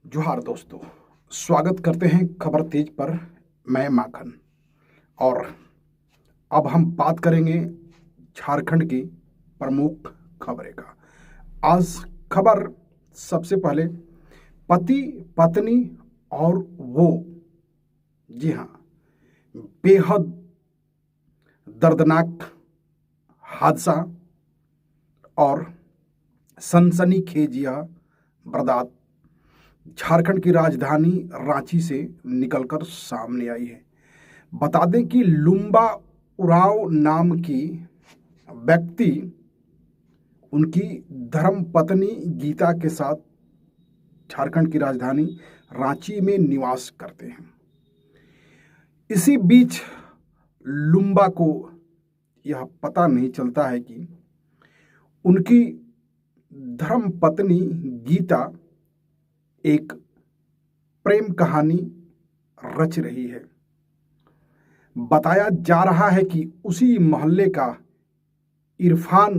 जोहार दोस्तों, स्वागत करते हैं खबर तेज पर। मैं माखन। और अब हम बात करेंगे झारखंड की प्रमुख खबरें का। आज खबर सबसे पहले पति पत्नी और वो, जी हाँ, बेहद दर्दनाक हादसा और सनसनीखेज यह वारदात झारखंड की राजधानी रांची से निकलकर सामने आई है। बता दें कि लुम्बा उरांव नाम की व्यक्ति उनकी धर्म पत्नी गीता के साथ झारखंड की राजधानी रांची में निवास करते हैं। इसी बीच लुम्बा को यह पता नहीं चलता है कि उनकी धर्म पत्नी गीता एक प्रेम कहानी रच रही है। बताया जा रहा है कि उसी मोहल्ले का इरफान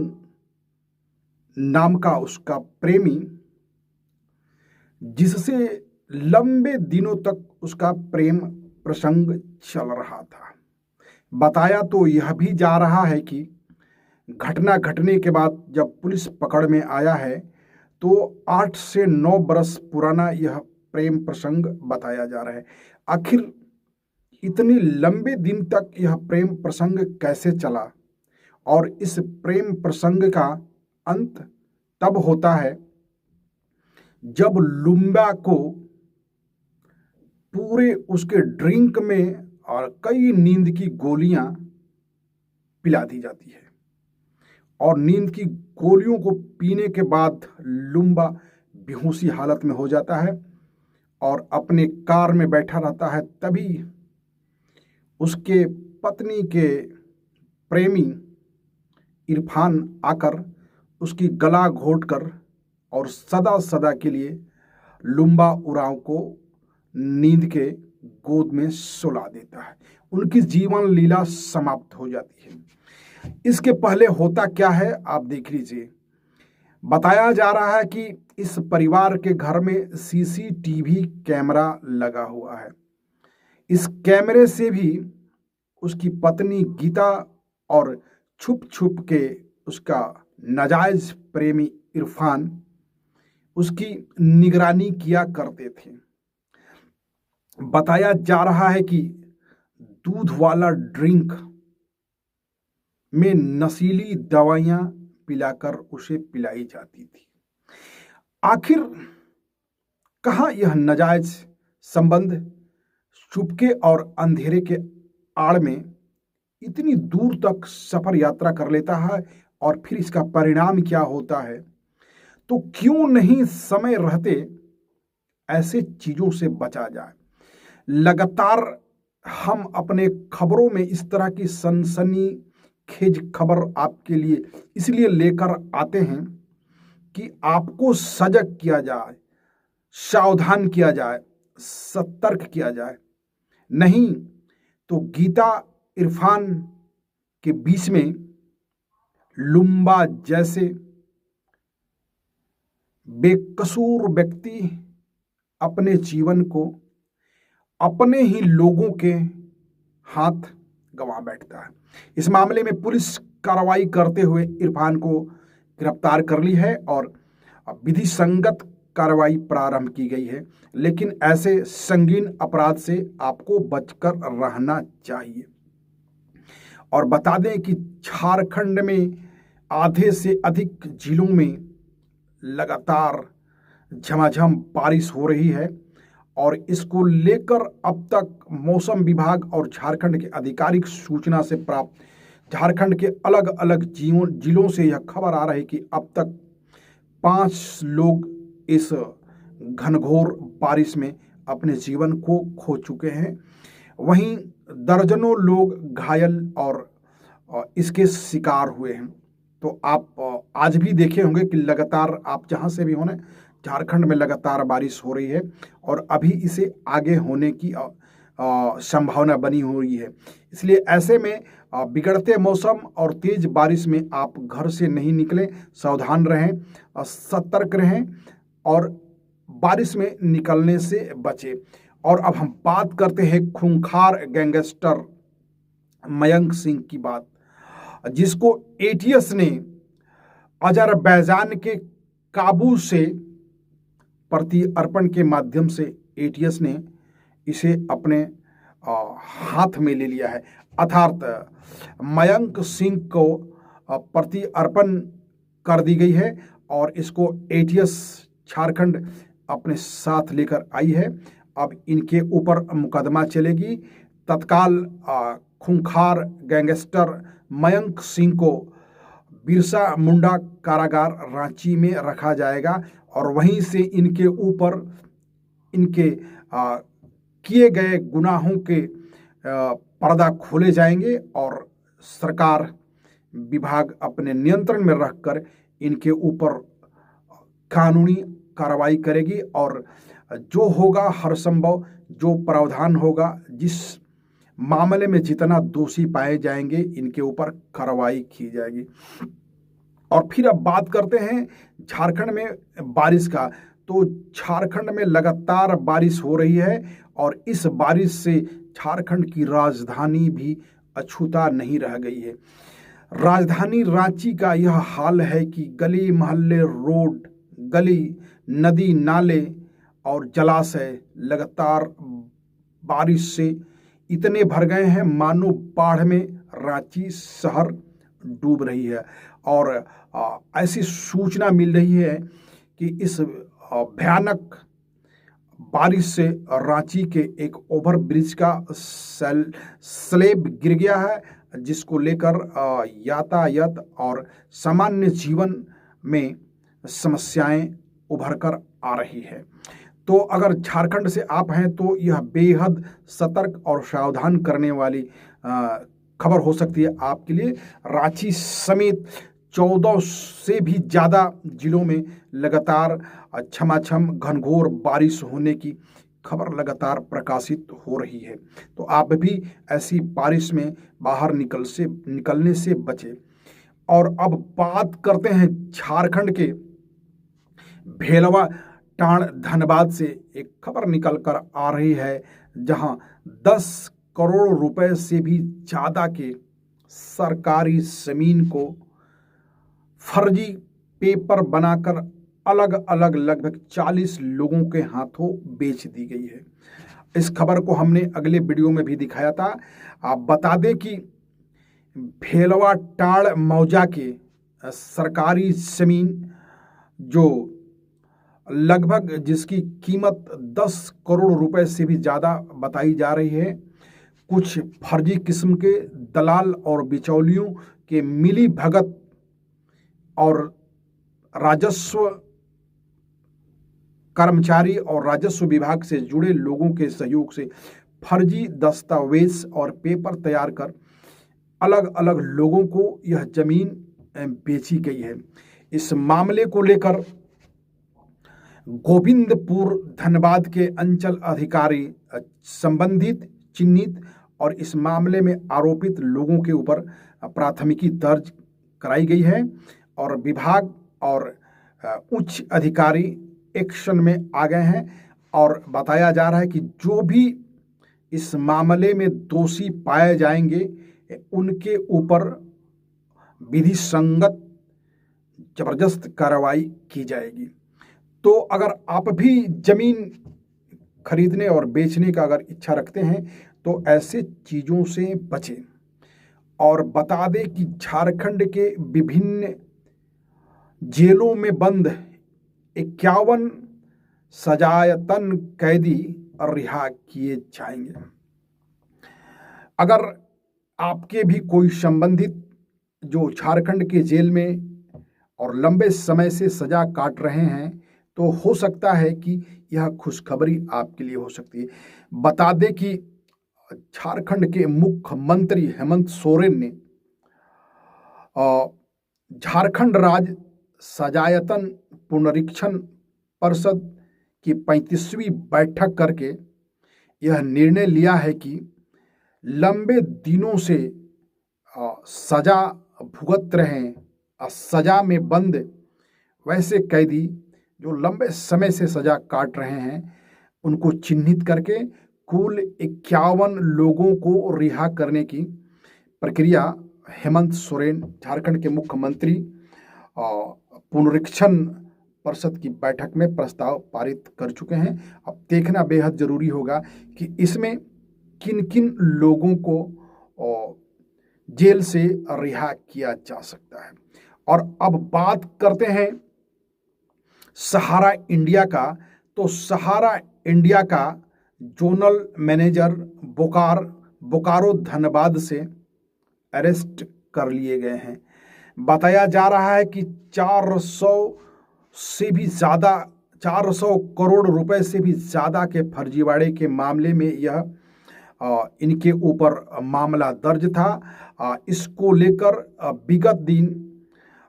नाम का उसका प्रेमी, जिससे लंबे दिनों तक उसका प्रेम प्रसंग चल रहा था। बताया तो यह भी जा रहा है कि घटना घटने के बाद जब पुलिस पकड़ में आया है तो 8 से 9 बरस पुराना यह प्रेम प्रसंग बताया जा रहा है। आखिर इतनी लंबे दिन तक यह प्रेम प्रसंग कैसे चला और इस प्रेम प्रसंग का अंत तब होता है जब लुम्बा को पूरे उसके ड्रिंक में और कई नींद की गोलियां पिला दी जाती है और नींद की गोलियों को पीने के बाद लुम्बा बेहोशी हालत में हो जाता है और अपने कार में बैठा रहता है। तभी उसके पत्नी के प्रेमी इरफान आकर उसकी गला घोंटकर और सदा सदा के लिए लुम्बा उरांव को नींद के गोद में सुला देता है। उनकी जीवन लीला समाप्त हो जाती है। इसके पहले होता क्या है आप देख लीजिए। बताया जा रहा है कि इस परिवार के घर में सीसीटीवी कैमरा लगा हुआ है। इस कैमरे से भी उसकी पत्नी गीता और छुप छुप के उसका नाजायज प्रेमी इरफान उसकी निगरानी किया करते थे। बताया जा रहा है कि दूध वाला ड्रिंक में नशीली दवाइयां पिलाकर उसे पिलाई जाती थी। आखिर कहाँ यह नाजायज संबंध चुपके और अंधेरे के आड़ में इतनी दूर तक सफर यात्रा कर लेता है और फिर इसका परिणाम क्या होता है। तो क्यों नहीं समय रहते ऐसे चीजों से बचा जाए। लगातार हम अपने खबरों में इस तरह की सनसनी खेज खबर आपके लिए इसलिए लेकर आते हैं कि आपको सजग किया जाए, सावधान किया जाए, सतर्क किया जाए। नहीं तो गीता इरफान के बीच में लुम्बा जैसे बेकसूर व्यक्ति अपने जीवन को अपने ही लोगों के हाथ गंवा बैठता है। इस मामले में पुलिस कार्रवाई करते हुए इरफान को गिरफ्तार कर ली है और विधि संगत कार्रवाई प्रारंभ की गई है। लेकिन ऐसे संगीन अपराध से आपको बचकर रहना चाहिए। और बता दें कि झारखंड में आधे से अधिक जिलों में लगातार झमाझम बारिश हो रही है और इसको लेकर अब तक मौसम विभाग और झारखंड के आधिकारिक सूचना से प्राप्त झारखंड के अलग अलग जिलों से यह खबर आ रही है कि अब तक 5 लोग इस घनघोर बारिश में अपने जीवन को खो चुके हैं। वहीं दर्जनों लोग घायल और इसके शिकार हुए हैं। तो आप आज भी देखे होंगे कि लगातार आप जहां से भी होने झारखंड में लगातार बारिश हो रही है और अभी इसे आगे होने की संभावना बनी हुई है। इसलिए ऐसे में बिगड़ते मौसम और तेज बारिश में आप घर से नहीं निकलें, सावधान रहें, सतर्क रहें और बारिश में निकलने से बचे। और अब हम बात करते हैं खूंखार गैंगस्टर मयंक सिंह की बात, जिसको एटीएस ने अजरबैजान के काबू से प्रति अर्पण के माध्यम से एटीएस ने इसे अपने हाथ में ले लिया है। अर्थात मयंक सिंह को प्रति अर्पण कर दी गई है और इसको एटीएस झारखंड अपने साथ लेकर आई है। अब इनके ऊपर मुकदमा चलेगी। तत्काल खूंखार गैंगस्टर मयंक सिंह को बिरसा मुंडा कारागार रांची में रखा जाएगा और वहीं से इनके ऊपर इनके किए गए गुनाहों के पर्दा खोले जाएंगे और सरकार विभाग अपने नियंत्रण में रखकर इनके ऊपर कानूनी कार्रवाई करेगी और जो होगा हर संभव जो प्रावधान होगा, जिस मामले में जितना दोषी पाए जाएंगे इनके ऊपर कार्रवाई की जाएगी। और फिर अब बात करते हैं झारखंड में बारिश का। तो झारखंड में लगातार बारिश हो रही है और इस बारिश से झारखंड की राजधानी भी अछूता नहीं रह गई है। राजधानी रांची का यह हाल है कि गली मोहल्ले, रोड, गली, नदी, नाले और जलाशय लगातार बारिश से इतने भर गए हैं मानो बाढ़ में रांची शहर डूब रही है। और ऐसी सूचना मिल रही है कि इस भयानक बारिश से रांची के एक ओवरब्रिज का स्लैब गिर गया है, जिसको लेकर यातायात और सामान्य जीवन में समस्याएं उभर कर आ रही है। तो अगर झारखंड से आप हैं तो यह बेहद सतर्क और सावधान करने वाली खबर हो सकती है आपके लिए। रांची समेत 14 से भी ज़्यादा जिलों में लगातार छमाछम घनघोर बारिश होने की खबर लगातार प्रकाशित हो रही है। तो आप भी ऐसी बारिश में बाहर निकलने से बचें। और अब बात करते हैं झारखंड के भेलवा टांड धनबाद से एक खबर निकल कर आ रही है, जहां 10 करोड़ रुपए से भी ज़्यादा के सरकारी ज़मीन को फर्जी पेपर बनाकर अलग अलग लगभग 40 लोगों के हाथों बेच दी गई है। इस खबर को हमने अगले वीडियो में भी दिखाया था। आप बता दें कि भेलवा टांड मौजा के सरकारी ज़मीन जो लगभग जिसकी कीमत 10 करोड़ रुपए से भी ज़्यादा बताई जा रही है, कुछ फर्जी किस्म के दलाल और बिचौलियों के मिली भगत और राजस्व कर्मचारी और राजस्व विभाग से जुड़े लोगों के सहयोग से फर्जी दस्तावेज और पेपर तैयार कर अलग अलग लोगों को यह जमीन बेची गई है। इस मामले को लेकर गोविंदपुर धनबाद के अंचल अधिकारी संबंधित चिन्हित और इस मामले में आरोपित लोगों के ऊपर प्राथमिकी दर्ज कराई गई है और विभाग और उच्च अधिकारी एक्शन में आ गए हैं। और बताया जा रहा है कि जो भी इस मामले में दोषी पाए जाएंगे उनके ऊपर विधि संगत जबरदस्त कार्रवाई की जाएगी। तो अगर आप भी जमीन खरीदने और बेचने का अगर इच्छा रखते हैं तो ऐसे चीज़ों से बचें। और बता दें कि झारखंड के विभिन्न जेलों में बंद 51 सजायतन कैदी रिहा किए जाएंगे। अगर आपके भी कोई संबंधित जो झारखंड के जेल में और लंबे समय से सजा काट रहे हैं तो हो सकता है कि यह खुशखबरी आपके लिए हो सकती है। बता दें कि झारखंड के मुख्यमंत्री हेमंत सोरेन ने झारखंड राज्य सजायतन पुनरीक्षण परिषद की 35वीं बैठक करके यह निर्णय लिया है कि लंबे दिनों से सजा भुगत रहे सजा में बंद वैसे कैदी जो लंबे समय से सजा काट रहे हैं उनको चिन्हित करके कुल 51 लोगों को रिहा करने की प्रक्रिया हेमंत सोरेन झारखंड के मुख्यमंत्री पुनरीक्षण परिषद की बैठक में प्रस्ताव पारित कर चुके हैं। अब देखना बेहद जरूरी होगा कि इसमें किन किन लोगों को जेल से रिहा किया जा सकता है। और अब बात करते हैं सहारा इंडिया का। तो सहारा इंडिया का जोनल मैनेजर बोकारो धनबाद से अरेस्ट कर लिए गए हैं। बताया जा रहा है कि 400 करोड़ रुपए से भी ज़्यादा के फर्जीवाड़े के मामले में यह इनके ऊपर मामला दर्ज था। इसको लेकर विगत दिन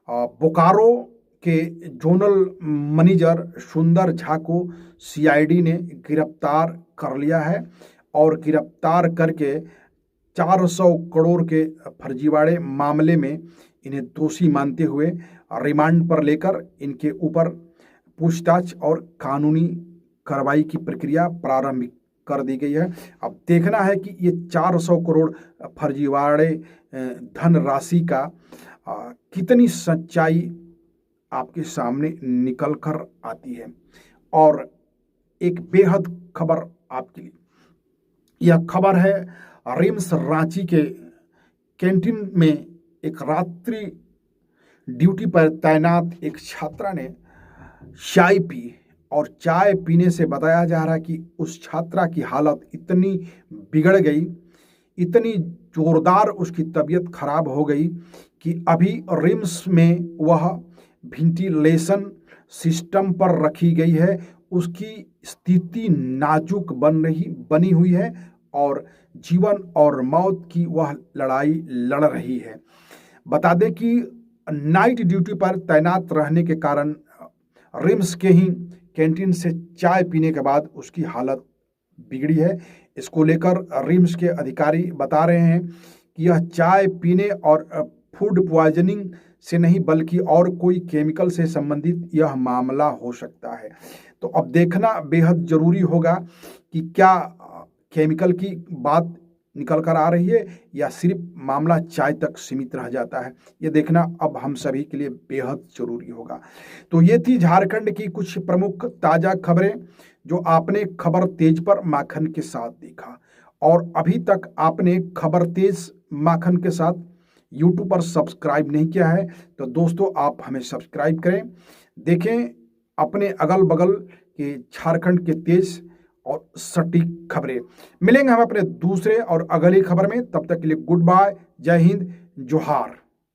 बोकारो के जोनल मैनेजर सुंदर झा को सीआईडी ने गिरफ्तार कर लिया है और गिरफ्तार करके 400 करोड़ के फर्जीवाड़े मामले में इन्हें दोषी मानते हुए रिमांड पर लेकर इनके ऊपर पूछताछ और कानूनी कार्रवाई की प्रक्रिया प्रारंभ कर दी गई है। अब देखना है कि ये 400 करोड़ फर्जीवाड़े धन राशि का कितनी सच्चाई आपके सामने निकल कर आती है। और एक बेहद खबर आपके लिए, यह खबर है रिम्स रांची के कैंटीन में एक रात्रि ड्यूटी पर तैनात एक छात्रा ने चाय पी और चाय पीने से बताया जा रहा है कि उस छात्रा की हालत इतनी बिगड़ गई, इतनी जोरदार उसकी तबीयत खराब हो गई कि अभी रिम्स में वह वेंटिलेशन सिस्टम पर रखी गई है। उसकी स्थिति नाजुक बनी हुई है और जीवन और मौत की वह लड़ाई लड़ रही है। बता दें कि नाइट ड्यूटी पर तैनात रहने के कारण रिम्स के ही कैंटीन से चाय पीने के बाद उसकी हालत बिगड़ी है। इसको लेकर रिम्स के अधिकारी बता रहे हैं कि यह चाय पीने और फूड पॉइजनिंग से नहीं बल्कि और कोई केमिकल से संबंधित यह मामला हो सकता है। तो अब देखना बेहद जरूरी होगा कि क्या केमिकल की बात निकल कर आ रही है या सिर्फ मामला चाय तक सीमित रह जाता है। ये देखना अब हम सभी के लिए बेहद जरूरी होगा। तो ये थी झारखंड की कुछ प्रमुख ताज़ा खबरें जो आपने खबर तेज पर माखन के साथ देखा। और अभी तक आपने खबर तेज माखन के साथ यूट्यूब पर सब्सक्राइब नहीं किया है तो दोस्तों आप हमें सब्सक्राइब करें, देखें अपने अगल बगल के झारखंड के तेज और सटीक खबरें। मिलेंगे हम अपने दूसरे और अगली खबर में, तब तक के लिए गुड बाय, जय हिंद, जोहार।